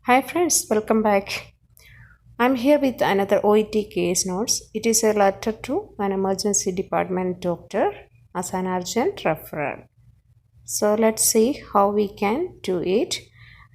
Hi friends, welcome back. I'm here with another OET case notes. It is a letter to an emergency department doctor as an urgent referral. So let's see how we can do it.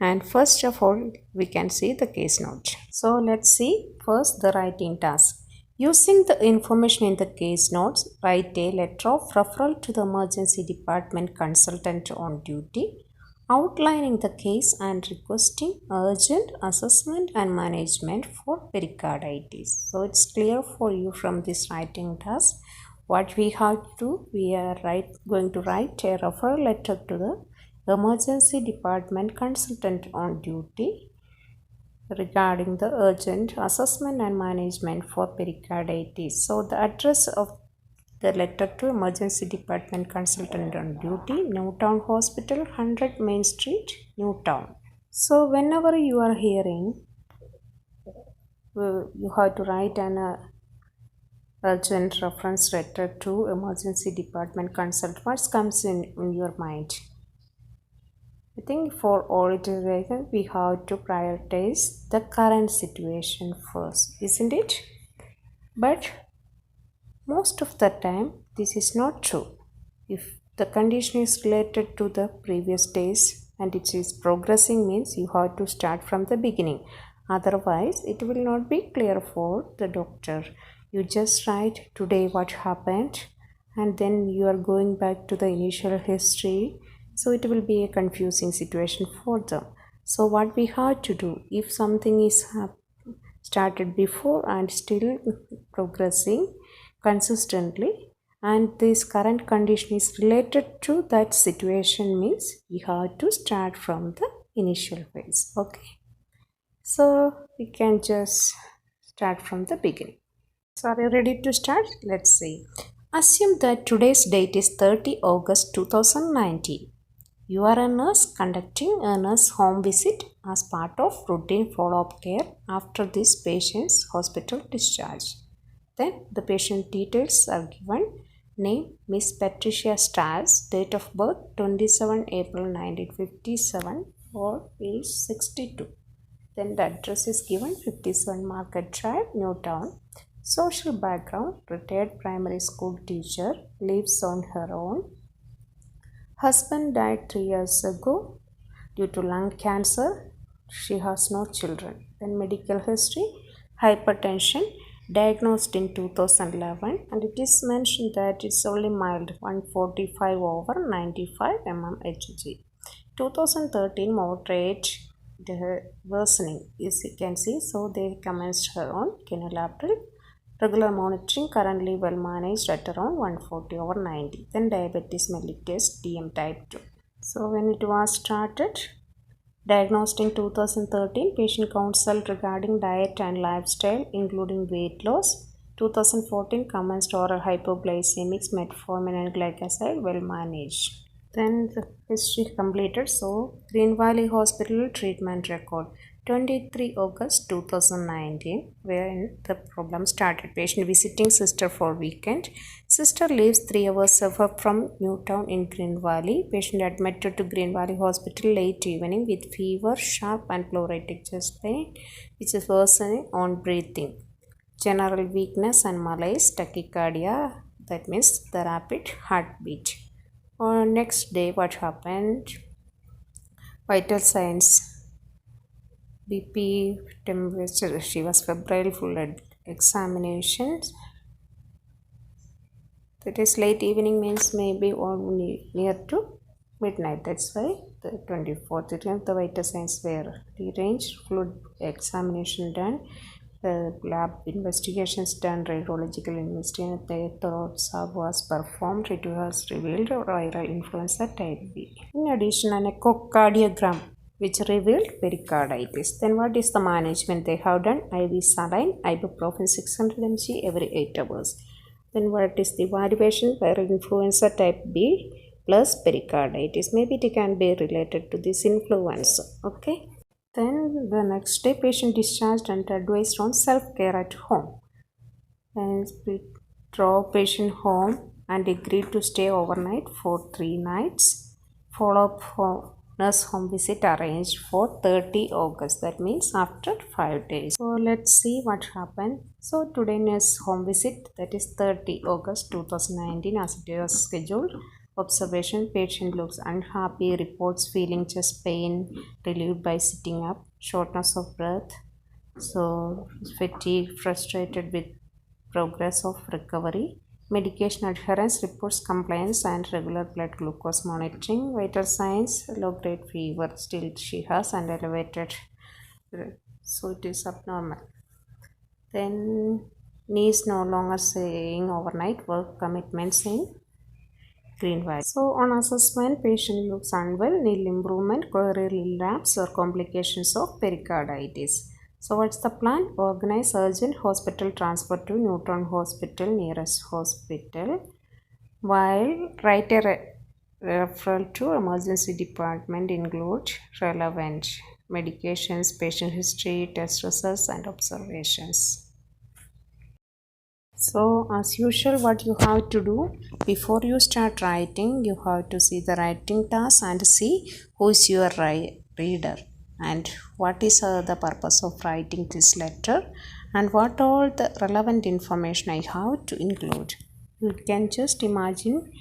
And first of all, we can see the case note. So let's see first the writing task. Using the information in the case notes, write a letter of referral to the emergency department consultant on duty outlining the case and requesting urgent assessment and management for pericarditis. So it's clear for you from this writing task what we have to do. We are going to write a referral letter to the emergency department consultant on duty regarding the urgent assessment and management for pericarditis. So the address of the letter to emergency department consultant on duty, Newtown Hospital, 100 Main Street, Newtown. So whenever you are hearing, you have to write an urgent reference letter to emergency department consult. What comes in your mind? I think for all it is written, we have to prioritize the current situation first, isn't it? But most of the time, this is not true. If the condition is related to the previous days and it is progressing means you have to start from the beginning. Otherwise, it will not be clear for the doctor. You just write today what happened and then you are going back to the initial history. So it will be a confusing situation for them. So what we have to do, if something is started before and still progressing consistently and this current condition is related to that situation means we have to start from the initial phase. Okay, so we can just start from the beginning. So are you ready to start? Let's see. Assume that today's date is 30 August 2019. You are a nurse conducting a nurse home visit as part of routine follow-up care after this patient's hospital discharge. Then the patient details are given. Name Miss Patricia Stiles, date of birth 27 April 1957 or age 62. Then the address is given 57 Market Drive, Newtown. Social background, retired primary school teacher, lives on her own. Husband died 3 years ago due to lung cancer. She has no children. Then medical history, hypertension, diagnosed in 2011 and it is mentioned that it's only mild 145 over 95 mmHg. 2013 moderate worsening is you can see, so they commenced her on April. Regular monitoring, currently well managed at around 140 over 90. Then diabetes mellitus DM type 2. So when it was started, diagnosed in 2013, patient consult regarding diet and lifestyle including weight loss. 2014 commenced oral hypoglycemics, metformin and glycoside well managed. Then the history completed. So Green Valley Hospital treatment record 23 August 2019 when the problem started. Patient visiting sister for weekend. Sister lives 3 hours away from Newtown in Green Valley. Patient admitted to Green Valley Hospital late evening with fever, sharp and pleuritic chest pain which is worsening on breathing. General weakness and malaise, tachycardia, that means the rapid heartbeat. On next day, what happened? Vital signs, BP, temperature, she was febrile, fluid examinations. That is late evening means maybe only near to midnight. That's why the 24th, the vital signs were deranged, fluid examination done. Lab investigations done, radiological investigation, the thorough swab was performed. It was revealed viral influenza type B. In addition, an echocardiogram which revealed pericarditis. Then what is the management they have done? IV saline, ibuprofen 600 mg every 8 hours. Then what is the evaluation? Viral influenza type B plus pericarditis. Maybe it can be related to this influenza. Okay. Then the next day, patient discharged and advised on self-care at home. And we drove patient home and agreed to stay overnight for 3 nights. Follow-up nurse home visit arranged for 30 August. That means after 5 days. So let's see what happened. So today nurse home visit, that is 30 August 2019, as it was scheduled. Observation: patient looks unhappy, reports feeling chest pain, relieved by sitting up, shortness of breath, so fatigue, frustrated with progress of recovery. Medication adherence, reports compliance and regular blood glucose monitoring. Vital signs: low grade fever still she has and elevated, so it is abnormal. Then needs no longer saying overnight work commitments in green valley. So on assessment, patient looks unwell, need improvement, coronary relapse or complications of pericarditis. So what's the plan? Organize urgent hospital transfer to Newton Hospital, nearest hospital, while write a referral to emergency department, include relevant medications, patient history, test results and observations. So as usual, what you have to do before you start writing, you have to see the writing task and see who is your reader and what is the purpose of writing this letter and what all the relevant information I have to include. You can just imagine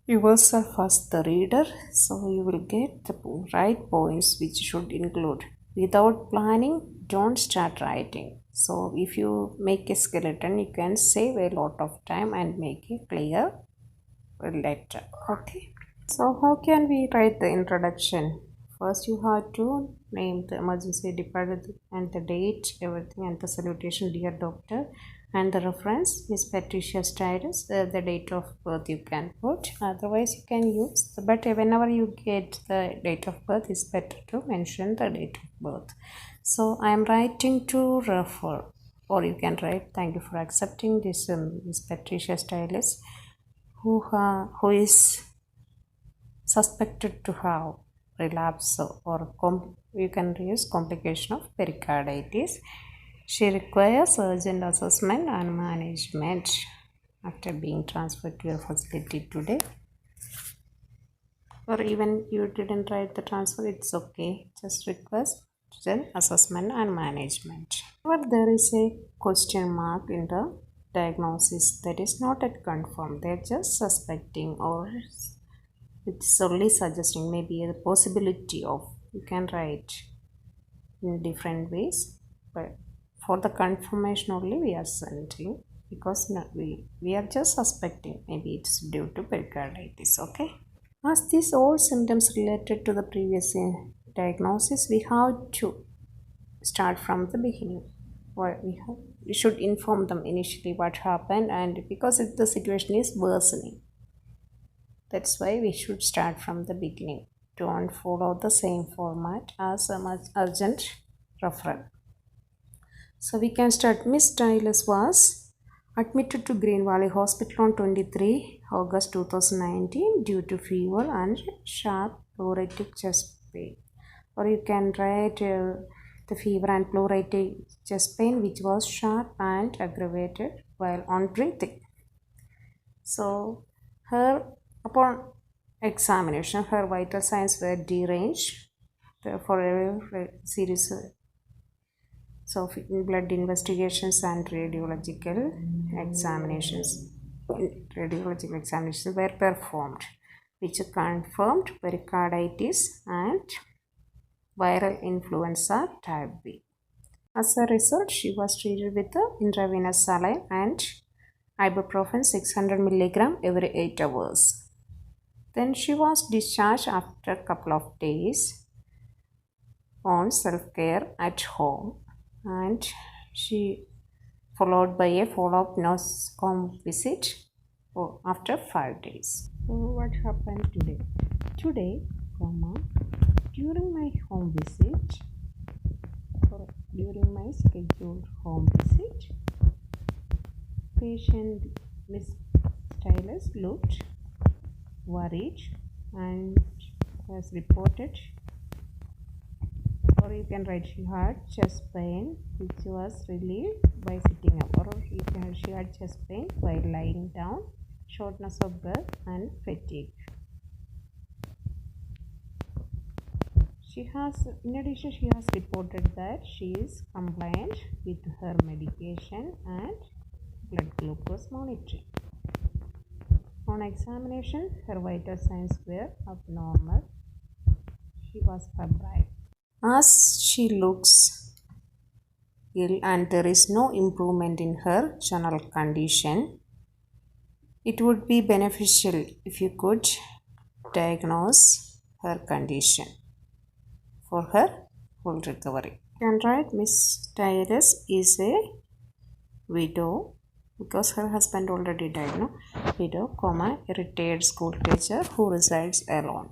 yourself as the reader, so you will get the right points which should include. Without planning, don't start writing. So if you make a skeleton, you can save a lot of time and make a clear letter. Okay, so how can we write the introduction? First you have to name the emergency department and the date, everything, and the salutation, dear doctor, and the reference Miss Patricia Stylus, the date of birth you can put, otherwise you can use, but whenever you get the date of birth, it's better to mention the date of birth. So I am writing to refer, or you can write thank you for accepting this Miss Patricia Stylus, who is suspected to have relapse or you can use complication of pericarditis. She requires urgent assessment and management after being transferred to your facility today. Or even you didn't write the transfer, it's okay. Just request urgent assessment and management. But there is a question mark in the diagnosis that is not yet confirmed. They're just suspecting, or it's only suggesting maybe the possibility of. You can write in different ways, but for the confirmation only we are sending, because we are just suspecting maybe it's due to pericarditis. Okay, as these all symptoms related to the previous diagnosis, we have to start from the beginning. We should inform them initially what happened, and because the situation is worsening, that's why we should start from the beginning. Don't follow the same format as a urgent referral. So we can start. Miss Stylus was admitted to Green Valley Hospital on 23 August 2019 due to fever and sharp pleuritic chest pain. Or you can write the fever and pleuritic chest pain which was sharp and aggravated while on breathing. So upon examination, her vital signs were deranged. For a series of blood investigations and radiological examinations were performed, which confirmed pericarditis and viral influenza type B. As a result, she was treated with the intravenous saline and ibuprofen 600 mg every 8 hours. Then she was discharged after a couple of days on self-care at home, and she followed by a follow-up nurse home visit after 5 days. So what happened today? During my home visit, or during my scheduled home visit, patient Miss Stylus looked worried and was reported, or you can write she had chest pain which was relieved by sitting up, or she had chest pain while lying down, shortness of breath and fatigue. In addition, she has reported that she is compliant with her medication and blood glucose monitoring. On examination, her vital signs were abnormal. She was febrile. As she looks ill and there is no improvement in her general condition, it would be beneficial if you could diagnose her condition for her full recovery. You can write Miss Tyrus is a widow because her husband already died, no? Widow, comma, a retired school teacher who resides alone.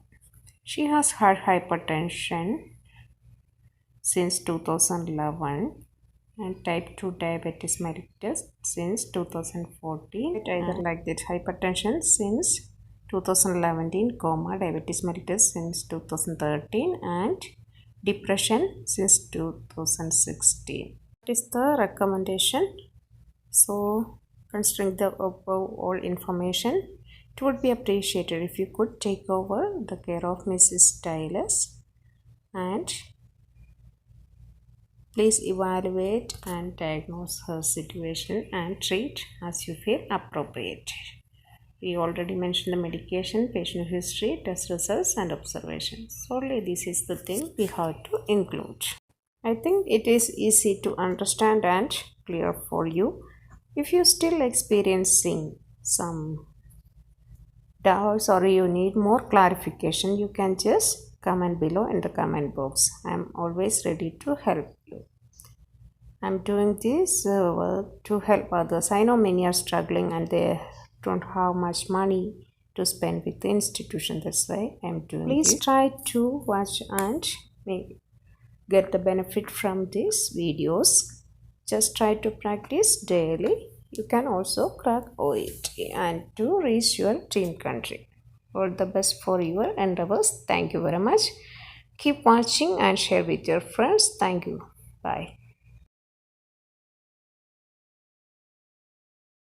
She has had hypertension since 2011 and type 2 diabetes mellitus since 2014. Either like that, hypertension since 2011, comma, diabetes mellitus since 2013 and depression since 2016. That is the recommendation. So considering the above all information, it would be appreciated if you could take over the care of Mrs. Stylus and please evaluate and diagnose her situation and treat as you feel appropriate. We already mentioned the medication, patient history, test results and observations. Only this is the thing we have to include. I think it is easy to understand and clear for you. If you still experiencing some doubts or you need more clarification, you can just comment below in the comment box. I am always ready to help you. I am doing this to help others. I know many are struggling and they don't have much money to spend with the institution. That's why I am doing this. Please try to watch and get the benefit from these videos. Just try to practice daily. You can also crack OET and to reach your dream country. All the best for your endeavors. Thank you very much. Keep watching and share with your friends. Thank you. Bye.